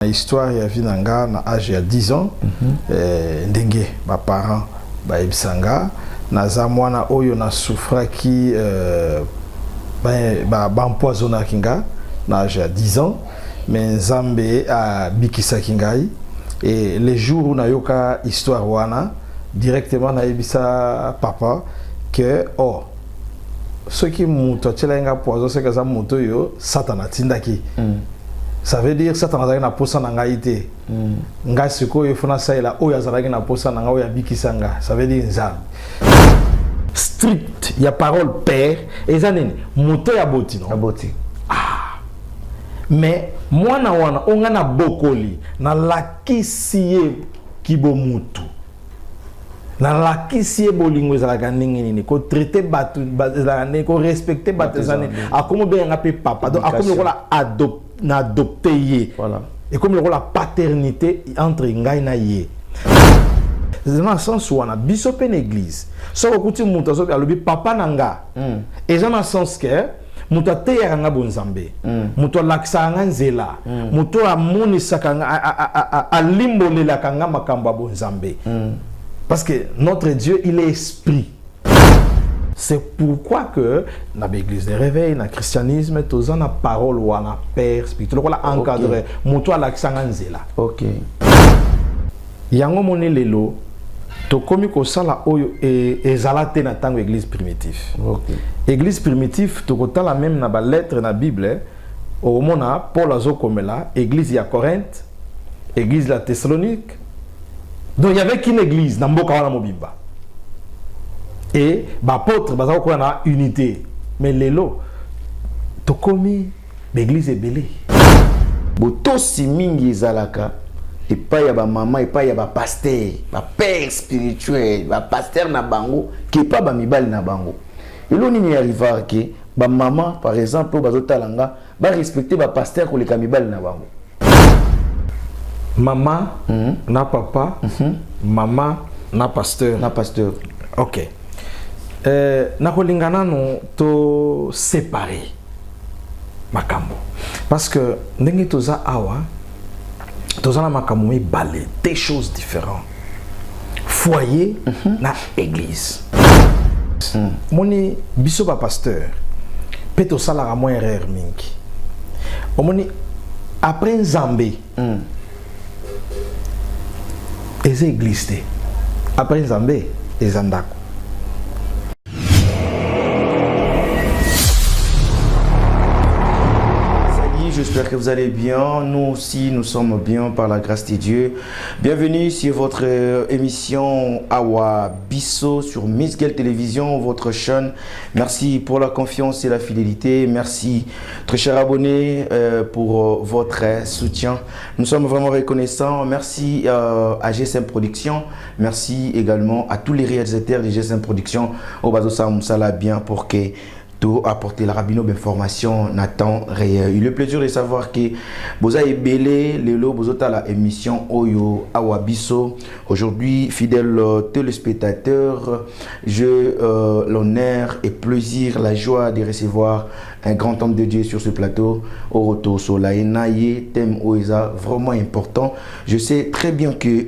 Histoire ya vinanga na âge ya 10 ans ndenge ba parents ba ebisanga naza mwana oyo na souffraki ba empoisonna kinga na âge ya 10 ans mais Nzambe a bikisa kingai et les jours où na yoka histoire wana directement na ebisa papa que oh ce qui muto tselenga poison c'est que ça muto yo satana tindaki. Ça veut dire que Satan a na posa na ngaite. Nga siko yo fona saila o ya zalaki na posa na nga o ya bikisanga. Ça veut dire Nzambe. Strict, ya parole père et zanene moto ya boti non. Aboti. Ah. Mais mwana wana onga na bokoli na lakisi ye kibo mutu. Na lakisi ye bolingo ezalaka ndenge nini ko traiter batu bazalane ko respecter batezane akomo be nga pe papa donc akomo kola adopté ye. Voilà. Et comme le rôle la paternité entre ngai na ye. Dans le sens où on a bisopé l'église. So okuti muta so alobi papa nanga. Et dans le sens que muta te yanga bonzambe. Muta laksa nga nzela. Muta amoni sakanga a limbolé la kanga makamba bonzambe. Parce que notre Dieu, il est esprit. C'est pourquoi que dans l'église de réveil, dans le christianisme, tous en a parole ou en a père spirituel, on a encadré. Moutou à l'accent là. Ok. Yango moni lelo, to komi ko sala oyo et zalate na tango église primitive. Ok. Église primitive, to kota la même na ba lettre na Bible, au mona Paul azo komela, église ya Corinthe, église la Thessalonique. Donc il y avait qu'une église dans mboka wana mobimba. Et l'apôtre a une unité. Mais l'élo, tokomi, l'église est belle. Boto si mingi zalaka. Et pas y'a ba maman, et pas y'a ba pasteur, ba père spirituel, ba pasteur na bango, qui pas ba mibali na bango. Et l'on y arrive que ba maman, par exemple, ba zotalanga, ba respecter ba pasteur ko le kamibali na bango. Maman, na papa, maman, na pasteur. Na pasteur. Ok. Nakolingana no to séparer makambo parce que ndenge toza awa toza na makambo mi balé des choses différentes foyer na église moni biso ba pasteur pe to sala ka mo erreur mingi omoni après Nzambe eza église te après Nzambe eza ndako. J'espère que vous allez bien. Nous aussi, nous sommes bien par la grâce de Dieu. Bienvenue sur votre émission Awa Bisso sur Miss Girl Télévision, votre chaîne. Merci pour la confiance et la fidélité. Merci, très chers abonnés, pour votre soutien. Nous sommes vraiment reconnaissants. Merci à GSM Production. Merci également à tous les réalisateurs de GSM Production. Au Bazo Samsala bien pour que tout apporter la rabino d'information Nathan réel. Il est le plaisir de savoir que vous avez belé le lot vous la émission Oyo Awabiso. Aujourd'hui, fidèles téléspectateurs, j'ai l'honneur et plaisir, la joie de recevoir un grand homme de Dieu sur ce plateau. Au retour sur la Enaye, thème Oeza, vraiment important. Je sais très bien que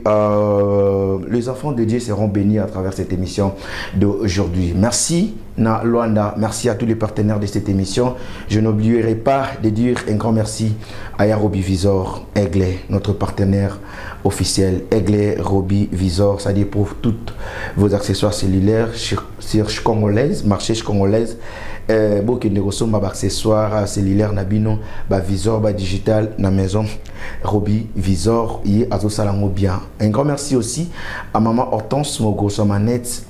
les enfants de Dieu seront bénis à travers cette émission d'aujourd'hui. Merci. Na Luanda, merci à tous les partenaires de cette émission. Je n'oublierai pas de dire un grand merci à Yarobi Visor, Aigle, notre partenaire officiel. Aigle, Robi Visor, ça dit pour tous vos accessoires cellulaires sur congolaise, marché congolaise. Beaucoup de négociations, accessoires cellulaires, nabino, visor, digital, na maison. Robi Visor, y a tout ça bien. Un grand merci aussi à maman Hortense Mogo Somanette.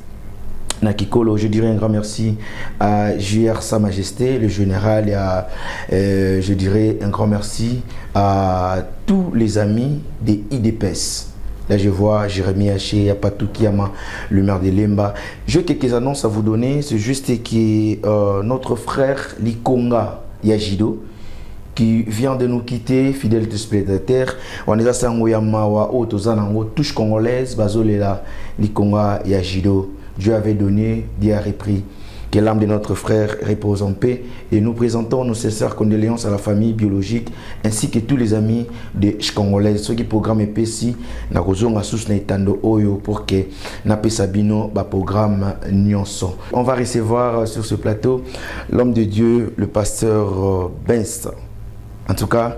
Nakikolo, je dirais un grand merci à JR Sa Majesté, le général, et à, je dirais un grand merci à tous les amis des IDPS. Là, je vois Jérémy Haché, Yapatou Kiyama, le maire de Lemba. J'ai quelques annonces à vous donner. C'est juste que notre frère Likonga Yajido, qui vient de nous quitter, fidèle téléspectateur. On est à Sangoyamawa, Otozanango, touche congolaise, Bazolela, Likonga Yajido. Dieu avait donné, Dieu a repris. Que l'âme de notre frère repose en paix. Et nous présentons nos sincères condoléances à la famille biologique ainsi que tous les amis de Congolais. Ceux qui programment PSI, na kozonga sous na itando oyo pour que na pesabino ba programme nyonso. On va recevoir sur ce plateau l'homme de Dieu, le pasteur Benz. En tout cas,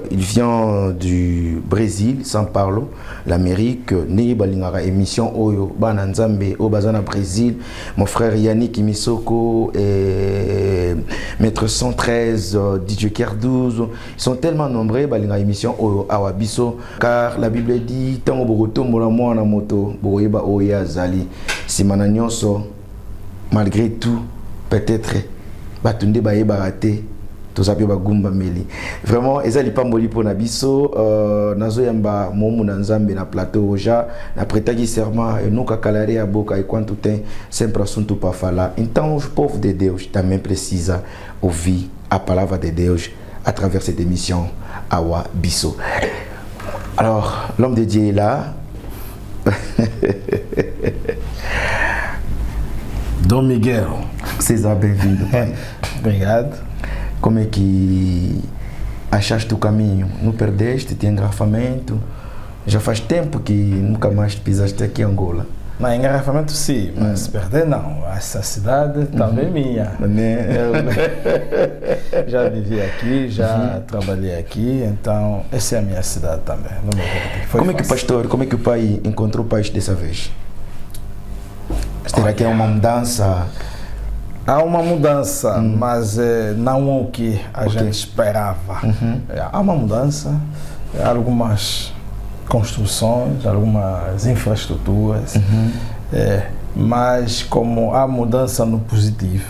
il vient du Brésil, São Paulo, l'Amérique. Né balingara émission Oyo Bananzambe au Bazana Brésil. Mon frère Yannick Misoko et Maître 113, DJ Kier 12. Ils sont tellement nombreux balingara émission Oyo Awabiso. Car la Bible dit tant Boroto Molamo na moto Boyeba Oya Zali. Simana Nyonso, malgré tout, peut-être Batunde Baye Barate. Vraiment, ezali pamboli pour nabiso nazo yamba momu na nzambe na plateau ja na pretagi serment e nunca calarei a boca e quanto tem sempre assunto para falar. Então, o povo de Deus também precisa ouvir a palavra de Deus à travers cette émission Awa Bisso. Alors, l'homme de Dieu est là. Dom Miguel. Seja bem-vindo. Obrigado. Como é que achaste o caminho? Não perdeste? Tem engarrafamento? Já faz tempo que nunca mais pisaste aqui em Angola. Não, engarrafamento sim, mas perder não. Essa cidade também é minha. Eu já vivi aqui, já trabalhei aqui, então essa é a minha cidade também. Como é que o pastor, como é que o pai encontrou o país dessa vez? Será que é uma mudança? Há uma mudança, mas não o que a gente esperava. Há uma mudança, algumas construções, algumas infraestruturas, mas como há mudança no positivo,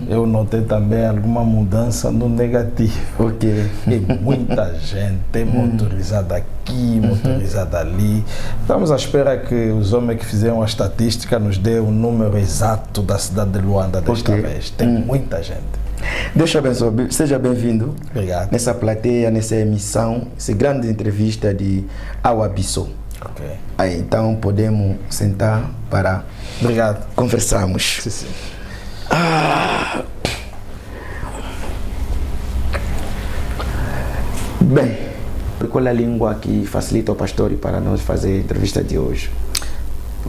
eu notei também alguma mudança no negativo. Tem muita gente motorizada aqui, motorizada ali. Estamos à espera que os homens que fizeram a estatística nos dê o número exato da cidade de Luanda desta vez. Tem muita gente. Deus te abençoe, seja bem-vindo. Obrigado. Nessa plateia, nessa emissão, essa grande entrevista de Awa Bisso. Aí, então podemos sentar para conversarmos. Sim, sim. Bem, qual é a língua que facilita o pastor para nós fazer a entrevista de hoje?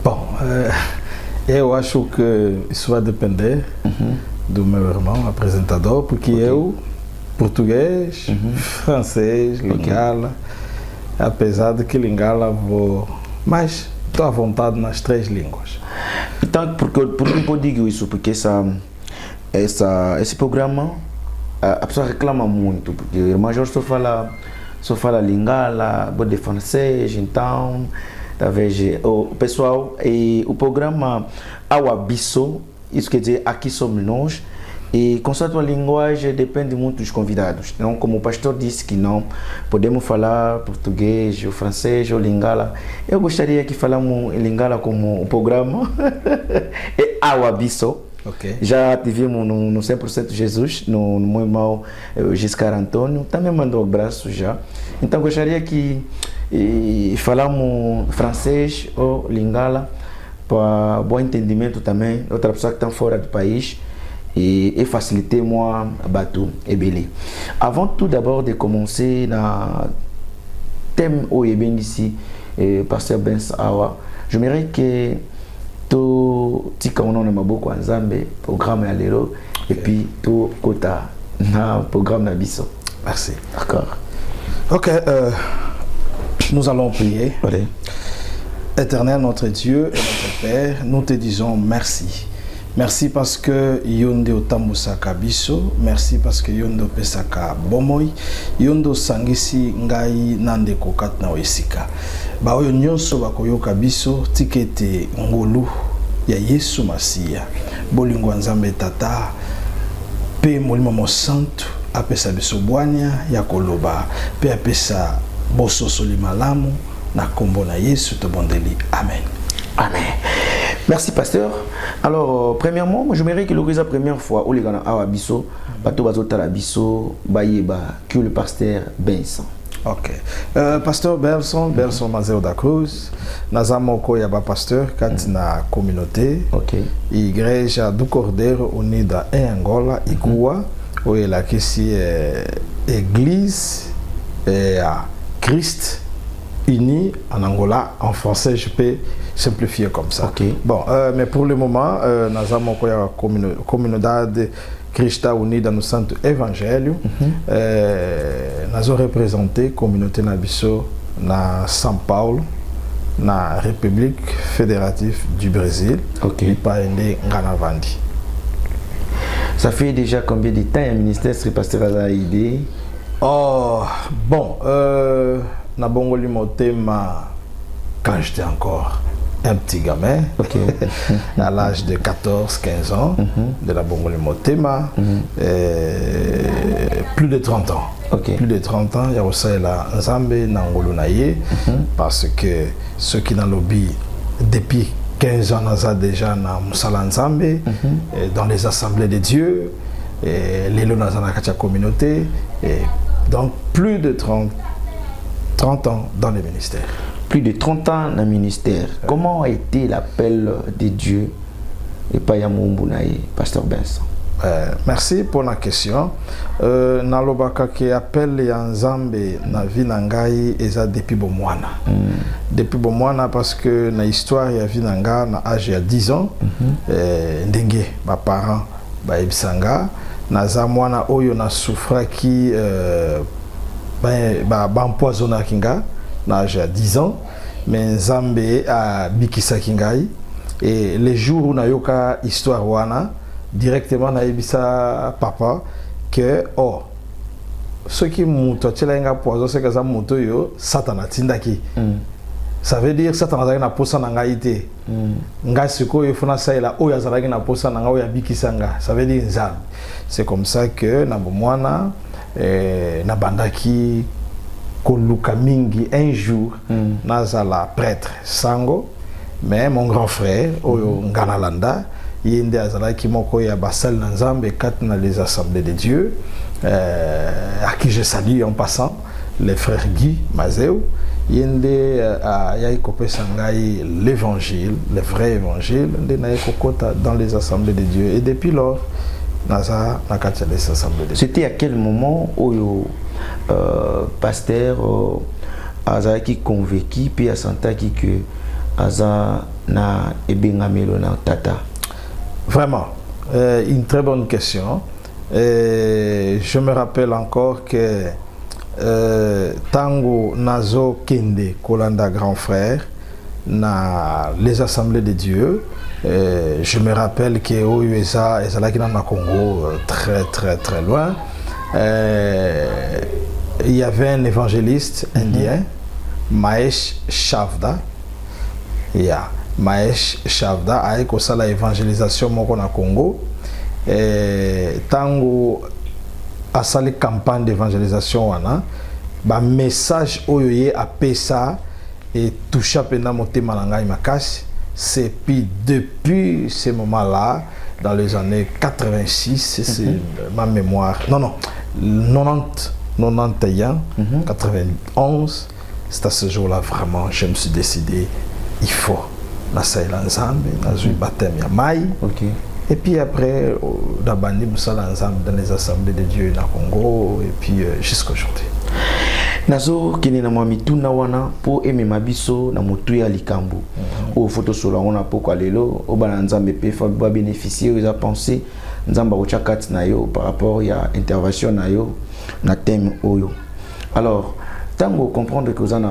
Bom, eu acho que isso vai depender do meu irmão apresentador, porque eu, português, francês, lingala, apesar de que lingala vou, mas estou à vontade nas 3 línguas. Então, por que eu digo isso? Porque esse programa, a pessoa reclama muito, porque o irmão Jorge só fala lingala, de francês, então, talvez o pessoal, e o programa Awa Bisso, isso quer dizer, aqui somos nós, e constante a linguagem depende muito dos convidados. Então, como o pastor disse que não podemos falar português, ou francês, ou lingala, eu gostaria que falamos lingala como o programa é Awa Bisso. Já tivemos no 100% Jesus, no meu irmão Giscar Antônio, também mandou um abraço já. Então, gostaria que falamos francês ou lingala, para bom entendimento também, outra pessoa que está fora do país, et faciliter moi bateau et belé. Avant tout d'abord de commencer na thème au eben ici, pasteur Benz Awa, j'aimerais que to tika on a maboko nzambe programme ya lelo et puis to kota na programme na biso. Merci. D'accord. OK, nous allons prier. Allez. Éternel notre Dieu et notre Père, nous te disons merci. Merci parce que yondo tambusaka biso, merci parce que yondo pesaka bomoi, yondo sangisi ngai nande kokat na esika. Ba oyo nyonso bakoyoka biso tikete ngolu ya Yesu Masia. Bolingo nzambe tata pe molimo mo santo apesa biso bwanya ya koloba pe apesa bososo limalamu na kombo na Yesu to bondeli. Amen. Amen. Merci pasteur. Alors premièrement, moi j'aimerais que la première fois où les gens Awa Bisso, bateau bazota la Bisso, bayeba que le pasteur Benz. Ok. Pasteur Belson Mazeo da Cruz, Nazamoko Yaba Pasteur, Katina Communauté, Igreja do Cordeiro Unida em Angola, Ikua, où est la question Église à Christ unis en Angola. En français, je peux simplifier comme ça. Bon, mais pour le moment, Nazamoko Yaba Communidade Krista Unida no Santo Evangelho, nous avons représenté la communauté Nabiso na São Paulo, na République fédérative du Brésil, et pas Nganavandi. Ça fait déjà combien de temps le ministère serait pastoral à l'idée? Oh, bon, na Bongoli Motema, quand j'étais encore un petit gamin, à l'âge de 14-15 ans, de la Bongoli Motema, plus de 30 ans. Plus de 30 ans, il y a aussi la Nzambe Nangolo Naye, parce que ceux qui dans le lobby, depuis 15 ans, nous avons déjà dans Moussala Nzambe, dans les assemblées de Dieu, et les lots dans la communauté, et donc plus de 30 ans dans le ministère. Plus de 30 ans dans le ministère. Comment a été l'appel de Dieu et pas Yamumbunaye, Pasteur Benson? Merci pour la question. Nalobaka qui appelle Nzambe na vie nangai eza depuis bomwana. Depuis bomwana parce que na histoire ya vie nanga na âge ya 10 ans, ndenge ba parents ba ebisanga na za mwana oyo na souffra ki ba empoisonna kinga na âge ya 10 ans, mais Nzambe a bikisa kingai et les jours où na yoka histoire wana directement na ebisa papa que ce qui muto tela nga poison c'est que ça muto yo satana tindaki. Ça veut dire satana na posa na ngai te. Nga siko yo funa saila oya zalaki na posa na nga oya bikisanga. Ça veut dire Nzambe. C'est comme ça que na bomwana na bandaki koluka mingi un jour nazala prêtre sango, mais mon grand frère oyo nganalanda yende azalaki moko ya basal na Nzambe kat na les assemblées de Dieu, à qui je salue en passant, les frères Guy Mazeo yende ya kopesa ngai l'évangile, le vrai évangile nde na kokota dans les assemblées de Dieu, et depuis lors naza na kati les assemblées de Dieu. C'était à quel moment oyo pasteur azalaki convaincu puis asantaki que aza na ebengamelo na tata? Vraiment, une très bonne question. Je me rappelle encore que Tango Nazo Kende Kolanda grand frère na les assemblées de Dieu, je me rappelle que au USA et là qui dans le Congo très loin, il y avait un évangéliste indien, Mahesh Chavda. Mahesh Chavda a fait la évangélisation moko na Congo, et tango a sali campagne d'évangélisation wana ba message oyoye a pesa et toucha pena motema na ngai makasi. C'est puis depuis ce moment-là, dans les années 86, c'est ma mémoire, non 91, 91, c'est à ce jour-là vraiment je me suis décidé, il faut na saïla Nzambe, na zui baptême ya mai. Et puis après, d'abandi Moussala Nzambe dans les assemblées de Dieu na Congo, et puis jusqu'à aujourd'hui. Nazo kini na mamituna wana po eme mabiso na mutu ya likambo. O photo solo wana po kwa lelo, o bana Nzambe pe fa ba bénéficier aux pensées Nzamba ko chakat na yo par rapport ya intervention na yo na thème oyo. Alors, tango comprendre que vous en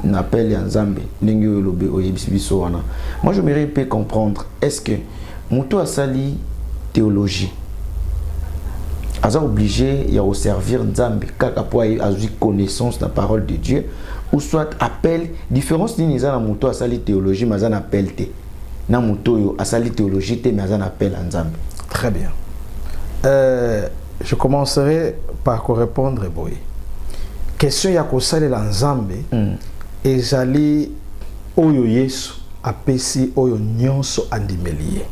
un appel à Nzambe, moi je me peux comprendre, est-ce que Moutou a sali théologie, a obligé de servir Nzambe, car a eu connaissance de la parole de Dieu, ou soit appel, différence d'une isa na Moutou a sali théologie, mais un appel te, na Moutou a sali théologie te, mais un appel à Nzambe. Très bien. Je commencerai par répondre, boy. Question ya ko sali la Nzambe. Ezali oyo Yesu apesi oyo nyonso andimeliye.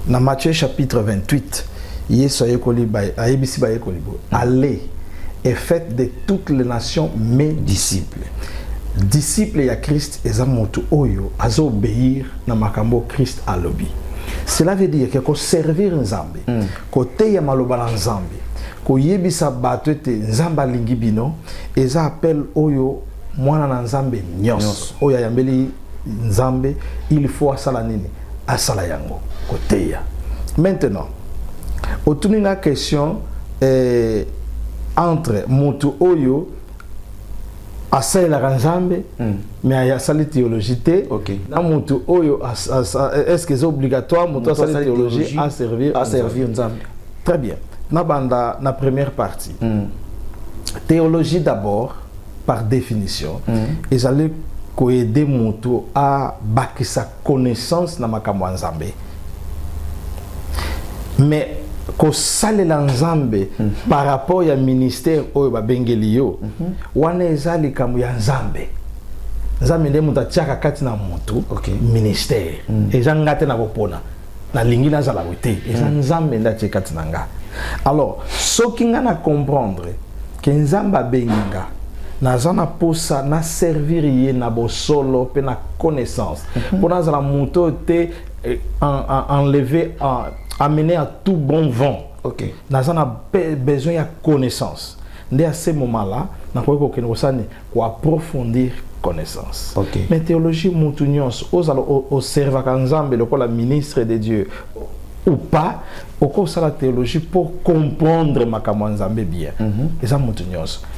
Na Matthieu chapitre 28, Yesu ayebisi bayekoli bo, allez et faites de toutes les nations mes disciples. Disciples ya Christ eza motu oyo azo obéir na makambo Christ alobi. Cela veut dire que ko servir Nzambe, ko teya maloba na Nzambe, ko yebisa bato ete Nzambe alingi bino, eza appel oyo mwana na Nzambe nyos oyo ayambeli Nzambe, il faut asala nini? Asala yango, ko teya. Maintenant, otuni na question entre motu oyo asali la Nzambe mais asali théologie te na motu oyo est-ce que c'est obligatoire motu asali théologie à servir Nzambe? Très bien. Na banda na première partie. Théologie d'abord par définition et allez ko aider motu à bâtir sa connaissance na makambo Nzambe. Mais ko salela Nzambe par rapport ya ministère oyo babengeli yo wana ezali kamu ya Nzambe. Nzambe nde muta tiaka kati na mutu ministère eza ngate na bopona na lingi na zala wete eza Nzambe nda tiaka kati na nga. Alors soki nga na comprendre que Nzambe abenga na zana posa na servir ye na bosolo pe na connaissance pour na zala mutu te enlever amener à tout bon vent. Nous avons besoin de connaissance. À ce moment-là, nous avons approfondir connaissance. Mais théologie, nous observer le ministre de Dieu ou pas, au la théologie pour comprendre ma Nzambe bien. Et ça,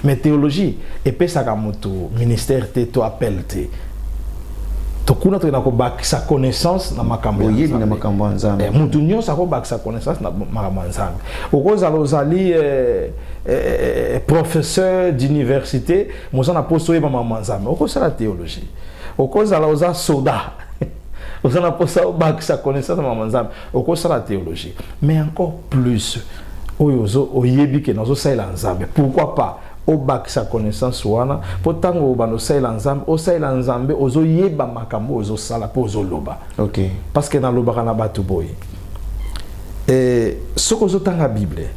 mais théologie, et puis ça, ministère, tu appelles. Tokuna to na ko bak sa connaissance na makambo na makambo Nzambe. Mutu nyonso ko bak sa connaissance na makambo Nzambe. Okoza lozali professeur d'université, mozana poso yeba makambo Nzambe. Okoza la théologie. Okoza loza soda. Ozana poso bak sa connaissance na makambo Nzambe. Okoza la théologie. Mais encore plus oyozo oyebi ke nazo sa Nzambe. Pourquoi pas au bac sa connaissance wana pourtant au bano saila Nzambe ozo yeba makambo ozo sala po ozo loba. Parce que dans loba kana batu boy et ce que ozo tanga Bible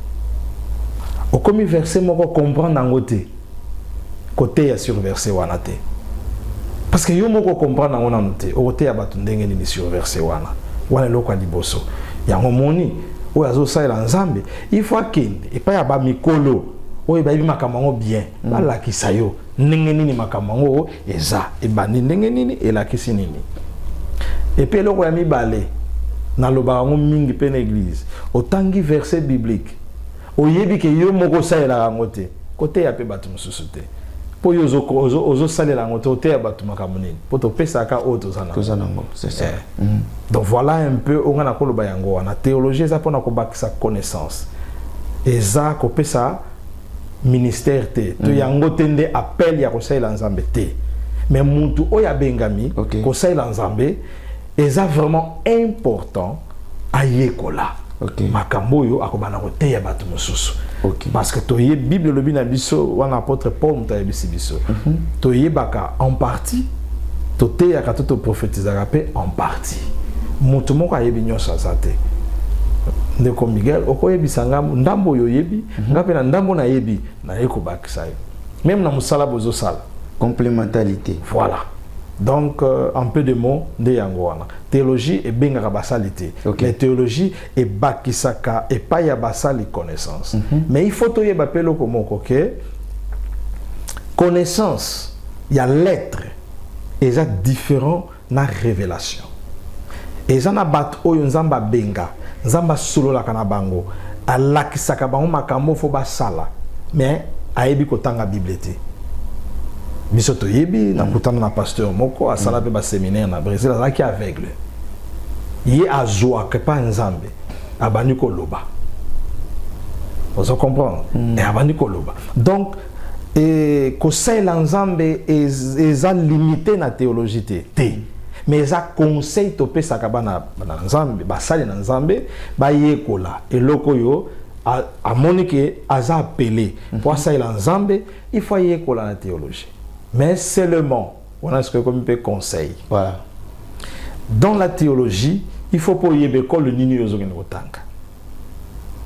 au comme verset moko comprendre ngote côté ya sur verset wana te parce que yo moko comprendre ngona note o côté ya batu ndenge ni sur verset wana lokwa liboso ya ngomoni o azo saila Nzambe il faut kende et pas ya ba mikolo oye ba makambo bien bala kisayo ndenge nini makambo eza ebandi ndenge nini elakisi nini et puis loko ya mibale na loba ngo mingi pe na église otangi verset biblique oyebi ke yo moko saela ngote côté ya pe batu mususu te po yo ozo salela ngote ote ya batu makambo nini po to pesa ka auto zana ngo c'est ça. Donc voilà un peu on na koloba yango wana théologie za pona ko bakisa connaissance eza ko pesa ministère te to yango tende appel ya kosaila Nzambe te mais muntu oya bengami kosaila Nzambe eza vraiment important ayekola makambo yo akobana kote ya batu mususu parce que toye Bible lobi na biso wana apôtre Paul mutayebisi biso toye baka en partie tote ya katoto prophétiser pe en partie mutu moko ayebi nyonso azate ndeko Miguel okoyebisa ngambo ndambo yo yebi ngape na ndambo na yebi na yeko bakisa yo même na musala bozo sala complémentarité. Voilà donc un peu de mots de yango wana théologie et benga basalité mais théologie et bakisaka et pas ya basali connaissance mais il faut to yeba pelo komoko que connaissance ya lettre et ça différent na révélation et ça na bat oyo Nzamba benga Nzamba solola kana bango alakisaka bango makambo fo basala mais ayebi kotanga Bible te biso to yebi na kutana na pasteur moko asala pe ba séminaire na Brésil azaki aveugle ye azwa ke pa Nzambe abani ko loba vous comprendre et abani ko loba donc et ko sala Nzambe eza limité na théologie te mais ça conseil to pesa kabana na Nzambe basali na Nzambe ba yekola eloko yo a monique aza appelé pour ça il Nzambe il faut yekola na théologie mais seulement on a ce que comme peut conseil voilà dans la théologie il faut pour yebe ko le nini yozo ngotanga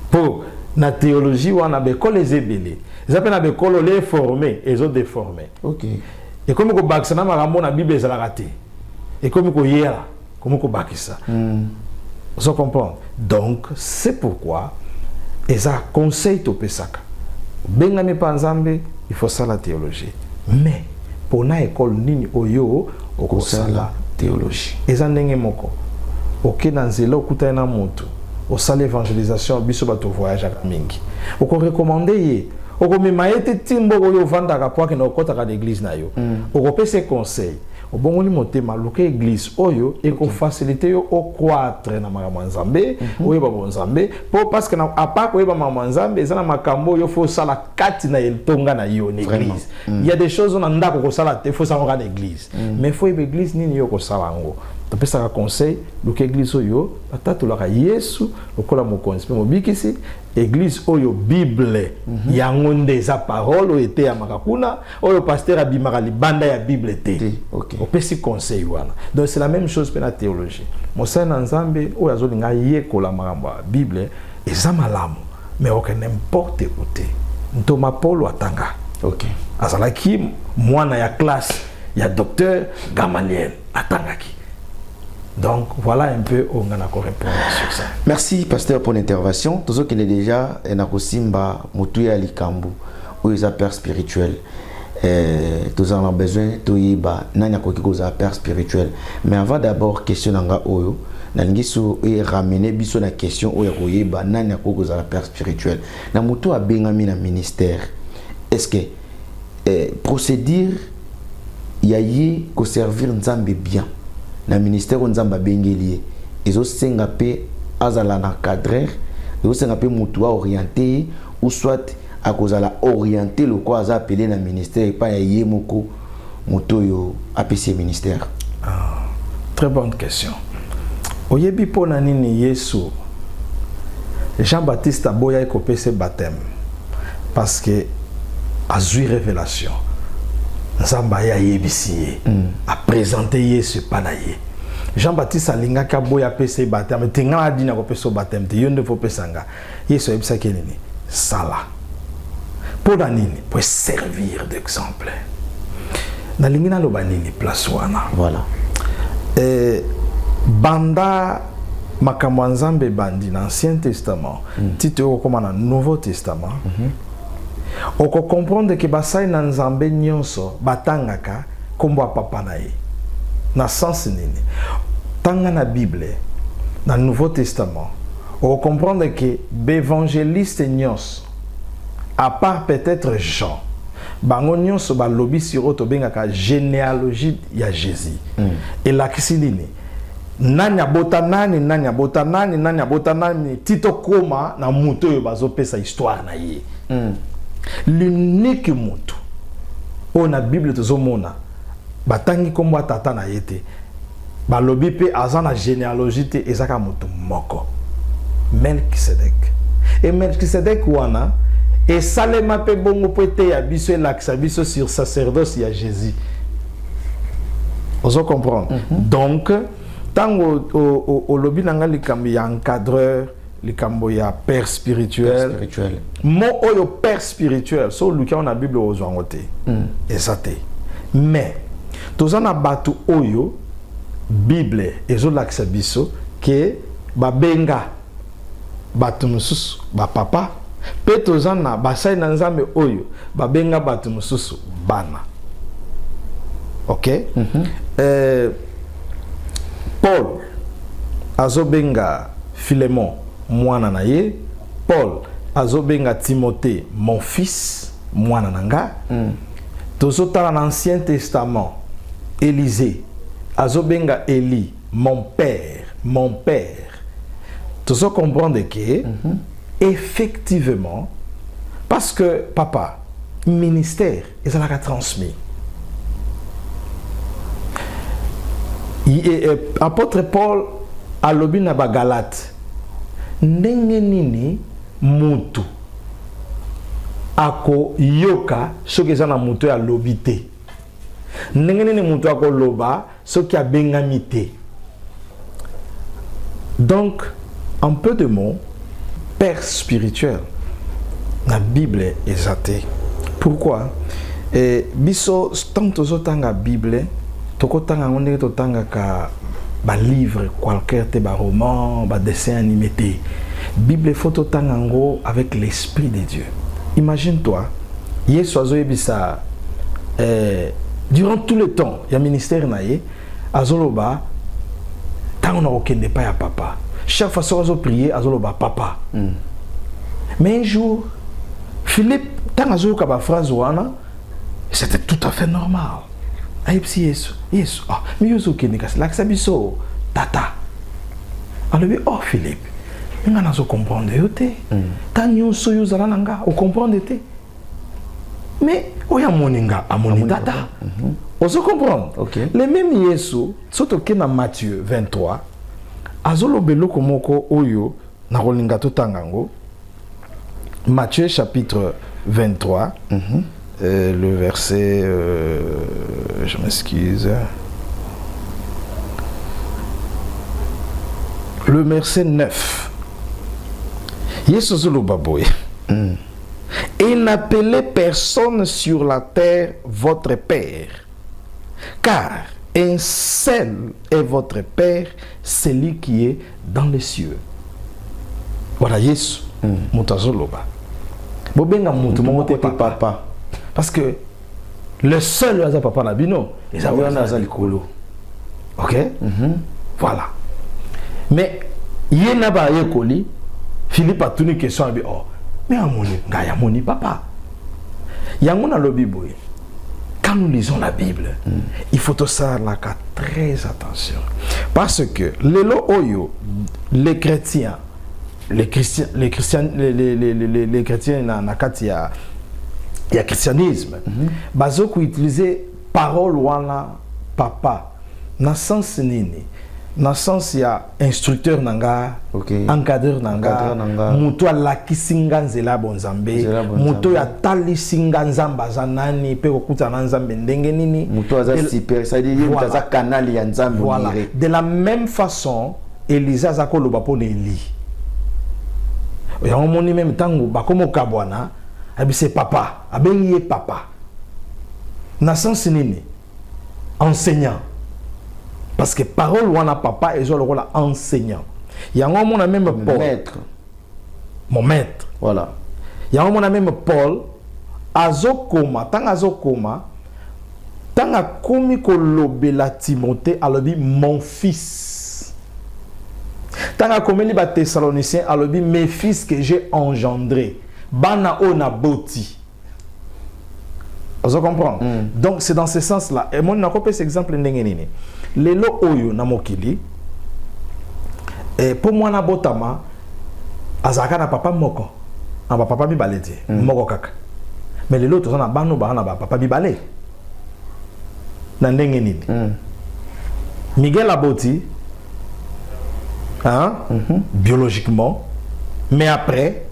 pour na théologie wana bekolo ezebele eza pe na bekolo les formés et les déformés. OK. Et comme ko bakisa na makambo na Bible ezalaka te. Et comme ko yela, comme ko bakisa. Vous comprenez? Donc c'est pourquoi eza conseil to pesaka. Bengami pa nzambe, il faut ça la théologie. Mais pour na école nini oyo okosala théologie. Eza ndenge moko. OK na nzela okuta na moto. Au salle évangélisation biso bato voyage à mingi oko recommander ye oko memaete timbo ko yo vanda ka poa ke na kota ka l'église na yo oko pese conseil obongoli motema luka église oyo et ko faciliter yo au croître na makambo nzambe oyo ba nzambe po parce que na apa ko ba makambo nzambe eza na makambo yo faut sala kati na eltonga na yo l'église il y a des choses on anda ko sala te faut sala na l'église mais faut église nini yo ko sala ngo to pesa ka conseil luka église oyo batatu la Yesu okola mokonzi pe mobikisi église oyo bible yango ndeza parole oyo ete ya makakuna oyo pasteur abimaka libanda ya bible te. OK. Opesi conseil wana. Donc c'est la même chose pe na théologie. Mosala na nzambe oyo azolinga yekola makambo ya bible eza malamu mais aucun n'importe où te. Ntoma Paul atanga. OK. Azalaki mwana ya classe ya docteur Gamaliel atangaki. Donc voilà un peu où on a répondre sur ça. Merci pasteur pour l'intervention. Tout ce qui est déjà na kosimba mutuya likambu ou les père spirituel. Tous en a besoin to yiba nanya ko kikoza père spirituel. Mais avant d'abord question nanga oyo na ngiso e ramener biso na question oyo ko yiba nanya ko koza père spirituel. Na mutu a bengami na ministère. Est-ce que procédure yayi ko servir nzambe bien? Na ministère nzamba bengelier ezo senga pe azala na cadre ezo senga pe mutu a orienté ou soit à cause la orienté le quoi a appelé na ministère pas ya yemoko mutu yo APC ministère. Très bonne question. Oyebi pona nini Yesu Jean-Baptiste aboya ko pese baptême parce que azui révélation. Nzamba ya yebisi a présenté Yesu panaye. Jean-Baptiste alinga ka boya pese baptême tinga dina ko pese baptême te yonde fo pesanga. Yesu ebisa kenini sala. Pour nini pour servir d'exemple. Na lingina lo banini place wana. Voilà. Banda makambo nzambe bandi na Ancien Testament, tito comme na Nouveau Testament. On peut comprendre que basai na nzambe nyonso batangaka kombo papa na ye na sens nini tanga na Bible na Nouveau Testament on peut comprendre que l'évangéliste nyonso à part peut-être Jean bango nyonso ba lobi sur to bengaka généalogie ya Jésus et la kisilini nanya botanani nanya botanani nanya botanani tito koma na muto yo bazo pesa histoire na ye l'unique mutu on a Bible tozomona batangi kombo tata na yete balobi pe azana généalogie te ezaka mutu moko Melchisedec et Melchisedec wana et salema pe bongo pete ya biso et laksa biso sur sacerdoce ya Jésus. Vous comprenez? Donc tango au lobby nanga likambi ya encadreur likambo ya père spirituel. Mo oyo père spirituel so luka on a Bible ozwangote. Ezate. Mais tozana batu oyo Bible ezo laksa biso ke babenga batu mususu ba papa pe tozana basai na nzambe oyo babenga batu mususu bana. OK? Paul azobenga Philémon mwana na ye, Paul azobenga Timothée mon fils mwana nanga. Tozotala na l'Ancien Testament Élisée azobenga Élie mon père. Tozo comprendre que effectivement parce que papa ministère ils ont transmis. Apôtre Paul a lobi na ba Galate ndenge nini mutu ako yoka soki eza na mutu ya lobi te ndenge nini mutu ako loba soki abengami te. Donc en peu de mots père spirituel La Bible est exatée. Pourquoi? Et biso tant tozotanga Bible, tokotanga ngone totanga ka ba livre qualquer te ba roman, ba dessin animé te. Bible photo tangango avec l'esprit de Dieu. Imagine-toi, Yesu azoyebisa durant tout le temps, il y a ministère naie azoloba tant on okende pas ya papa. Chaque fois que azo prier azoloba papa. Mais un jour Philippe tant azoyoka ba phrase wana, c'était tout à fait normal. Ayepsi Yesu, ah, mais Yesu okende kasi la biso tata. Alors oh Philippe, nga nazo comprendre yo te. Tant nyonso yo zala nanga, o comprendre te. Mais oya moninga amoni tata. On se comprend. Okay. Le même Yesu, soto ke na Matthieu 23, azolo belo komoko oyo na rolinga to tangango. Matthieu chapitre 23, le verset, je m'excuse, le verset 9. Yesu zolo baboy. Et n'appelez personne sur la terre votre Père, car un seul est votre Père, celui qui est dans les cieux. Voilà Yesu, mutazoloba. Bobenga mutu momote papa. Parce que le seul est papa nabino, les avons likolo. OK? Voilà. Mais yena ba yekoli, Philippe a tenu question abi oh. Mais à mon papa. Yangona lobi boy. Quand nous lisons la Bible, il faut tout ça là très attention. Parce que les chrétiens na kati ya christianisme, bazoko utiliser parole wana papa na sens nini. Dans le sens, il y a instructeur nanga, encadreur nanga, muto la kisinga nzela bonzambe, muto ya tali singa nzamba zanani, pe kokuta nzambe ndenge nini. Muto aza super, ça dit muto aza canal ya nzambe. Voilà. De la même façon, Elisa zako loba po ne Eli. Ya omoni même tango bakomo kabwana, abi c'est papa, abengi papa. Na sens nini? Enseignant. Parce que parole ou on a papa et je le rôle enseignant. Il y a un moment on même Paul. Maître. Mon maître. Voilà. Il y a un moment même Paul. Azokoma, tant azokoma, tant a komi ko lobela Timothée alobi mon fils. Tant a komi liba Thessaloniciens alobi mes fils que j'ai engendrés. Bana ona boti. Vous comprenez? Donc c'est dans ce sens-là. Et moi, je vais cet exemple. Les lots oyo na mokili. Et pour moi, na botama, azaka na papa moko. Na papa bibale te. Moko kaka. Mais les lots, na bano ba na papa bibale. Na ndenge nini. Miguel Aboti, hein, biologiquement, mais après,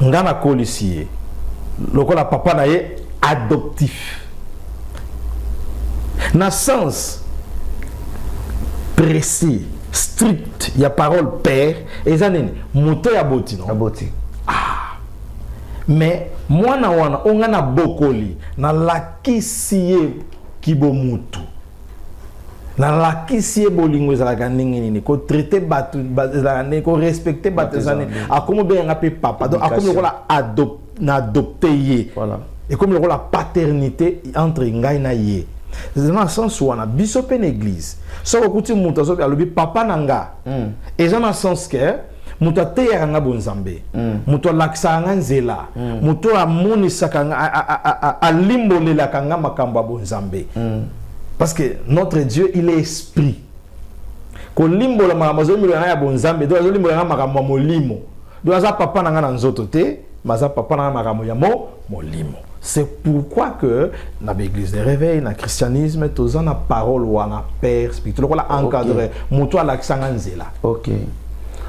ngana kolisier. Lokola papa na ye adoptif. Dans sens précis, strict, il y a parole père, et ça n'est pas aboti non. Aboti. Ah. Mais moi na wana ongana bokoli na lakisie kibo mutu. Na lakisie bolingo ezalaka ndenge nini ko traiter batu bazalane ko respecter batezane akomo benga pe papa donc akomo kola adopté. Voilà. Et comme la paternité entre ngai na ye. C'est dans le sens où on a biso pen église. So okuti muta so alobi papa nanga. Et dans le sens que muta te yanga bonzambe. Muta laksa nzela. Muta amoni sakanga a limbolela kanga makamba bonzambe. Parce que notre Dieu il est esprit. Ko limbola makambo milona ya bonzambe do limbola makambo molimo. Do aza papa nanga na nzoto te, maza papa nanga makambo ya molimo. C'est pourquoi que dans l'église de réveil, dans le christianisme, tous en a parole ou en a père spirituel, on a encadré, moutou à l'accent là. Ok.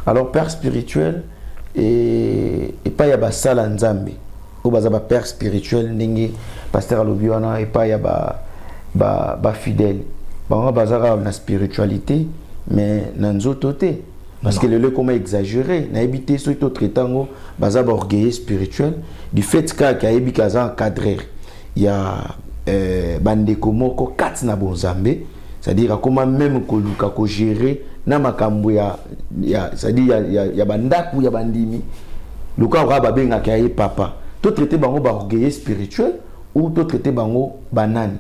Alors père spirituel et pas yaba sala nzambe. Ou bazaba père spirituel ningi pasteur alobiwana et pas yaba ba fidèle. Ba bazara na spiritualité mais nanzo toté. Parce que le comment exagéré, na évité ce tout traitant baza orgueil spirituel du fait qu'il y a ebikaza encadré. Il y a bandeko moko kat na bonzambe, c'est-à-dire comment même ko luka ko gérer na makambo ya c'est-à-dire ya bandaku ya bandimi. Luka ora ba benga ka ye papa. Tout traité bango ba orgueil spirituel ou tout traité bango banane.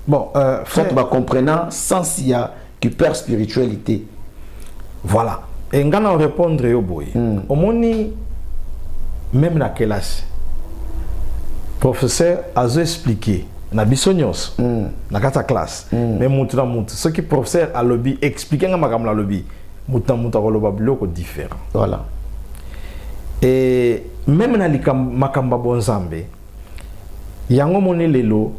Bon, frère, tu vas comprenant sens il y a qui perd spiritualité. Voilà. Et on va répondre au boy. Au moni même la classe. Professeur a expliqué na bisonyos na kata classe. Mais mutra ce qui professeur a lobby expliquer nga makam la lobby. Muta ko loba bloko différent. Voilà. Et même na makamba bonzambe yango moni lelo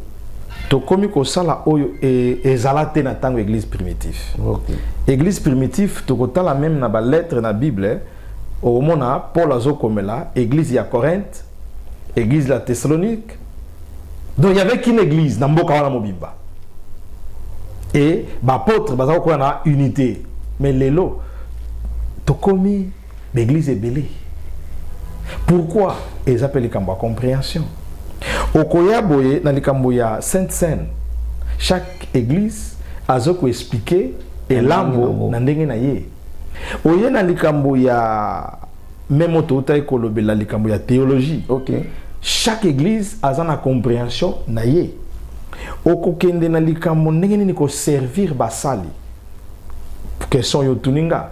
to komi ko sala oyo ezalate na tango église primitive. Okay. Église primitive to ko tala même na ba lettre na Bible au mona Paul azo komela église ya Corinthe, église la Thessalonique. Donc il y avait qu'une église na mboka wana mobimba. Et ba apôtre bazako ko na unité. Mais lelo to komi l'église est belée. Pourquoi ils appellent comme compréhension? Okoya boye na likambo ya Sainte Seine. Chaque église a zo ko expliquer et lambo na ndenge na ye. Oye na likambo ya même autorité ekolobe la likambo ya théologie. OK. Chaque église a na compréhension na ye. Okokende na likambo ndenge ni ko servir basali. Question yo tuninga.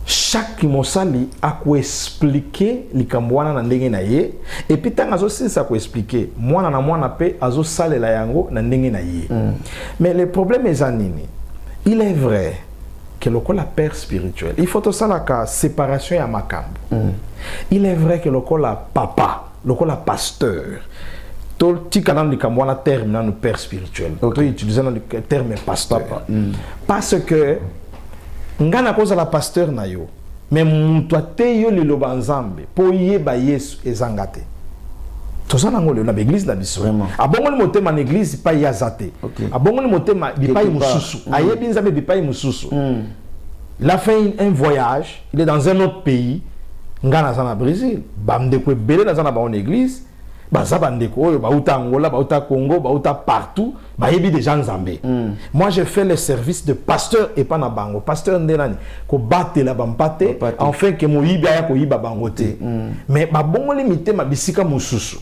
Chaque mosali a ko expliquer likambo wana na ndenge na ye et puis tanga zo sisa ko expliquer mwana na mwana pe azo salela yango na ndenge na ye. Mais le problème est anini. Il est vrai que le père spirituel, il faut aussi la séparation ya makambo. Il est vrai que le papa, le pasteur, tout petit canal likambo wana terme na père spirituel. Okay. Utiliser le terme pasteur. Parce que ngana koza la pasteur na yo mais mutu ate yo liloba nzambe po yeba Yesu ezangate tozana ngolo na église la biso vraiment abongoli motema na église pa yazate abongoli motema bipai mususu ayebi nzambe bipai mususu il a fait un voyage, il est dans un autre pays ngana za na Brésil bamdeko ebele na za na ba en église baza bandeko oyo bauta Angola bauta Congo bauta partout bayebi des gens nzambe. Moi j'ai fait le service de pasteur et pas na bango pasteur ndenani ko batela bampate enfin que moyibi aya ko yiba bango te mais ba bongoli mitema bisika mususu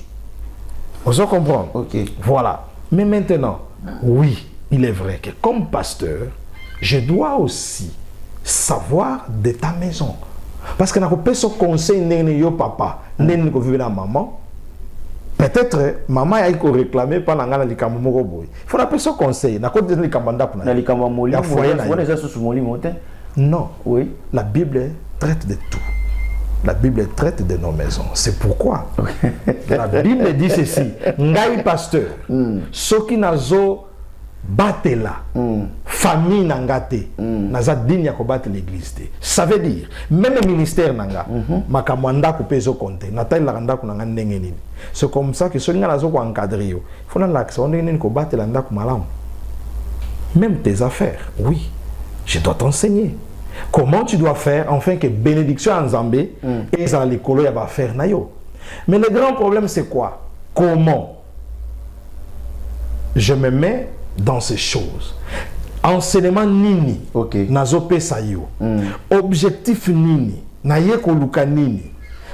vous comprendre. OK, voilà. Mais maintenant oui il est vrai que comme pasteur je dois aussi savoir de ta maison parce que na ko peso conseil ndenge yo papa ndenge ko vivre na maman. Peut-être maman a été réclamée par la likambo moko boy. Il faut appeler ce conseil. Na côté likambo ndaku na likambo moli. Ya foyer na. Non. Oui. La Bible traite de tout. La Bible traite de nos maisons. C'est pourquoi la Bible dit ceci. Ngai pasteur. Soki nazo batela famille nangate naza digne ya ko battre l'église te. Ça veut dire même le ministère nanga makamwanda ko peso compter natali la ndako nanga ndenge nini. C'est comme ça que soki nazo ko encadrer yo. Faut na l'accès ndenge nini ko battre la ndako malamu. Même tes affaires. Oui. Je dois t'enseigner comment tu dois faire afin que bénédiction en Zambé et dans les colo ya ba faire na yo. Mais le grand problème c'est quoi? Comment je me mets dans ces choses. Enseignement nini, nazo pesa yo. Objectif nini, na ye ko luka nini.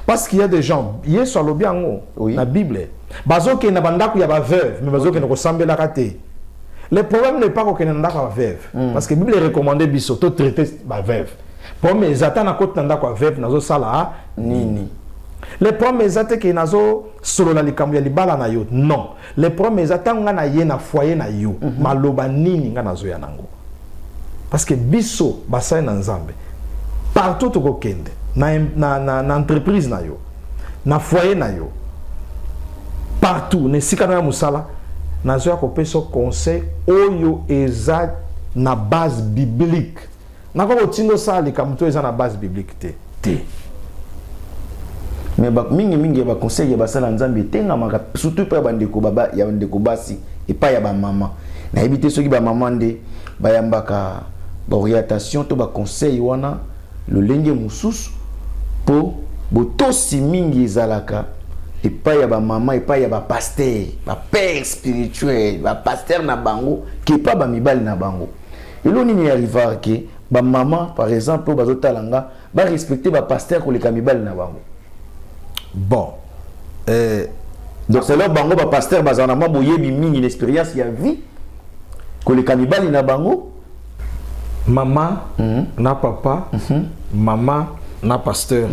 Parce qu'il y a des gens, yeso alobi ango na Bible. Bazo ke na bandaku ya ba veuve, mais bazo ke na ko sambela kate. Le problème n'est pas que na ndako ba veuve, parce que Bible recommandait biso to traiter ba veuve. Pour mes attends na côté ndako ba veuve nazo sala nini. Les problèmes est que nazo solo la likambo ya libala na yo. Non. Les problèmes est nga na ye na foyer na yo. Maloba nini nga nazo ya nango. Parce que biso basay na nzambe. Partout to kokende na entreprise na yo. Na foyer na yo. Partout ne sika na musala nazo ya kopeso conseil oyo eza na base biblique. Na ko tindo sa likambo to eza na base biblique te. Mais mingi ba conseil ya basala nzambe tenga maka surtout pa bandeko baba ya bandeko basi et pas ya ba maman na ebité soki ba maman nde bayambaka ba orientation to ba conseil wana le lenge mususu po botosi mingi ezalaka epai ya ba mama epai ya ba pasteur ba père spirituel ba pasteur na bango ke pa ba mibali na bango elo nini arriva ke ba mama par exemple bazotalanga ba respecter ba pasteur ko leka mibali na bango bon donc c'est là bango ba pasteur bazana ma boyebi mingi une expérience ya vie ko leka mibali na bango maman na papa maman na pasteur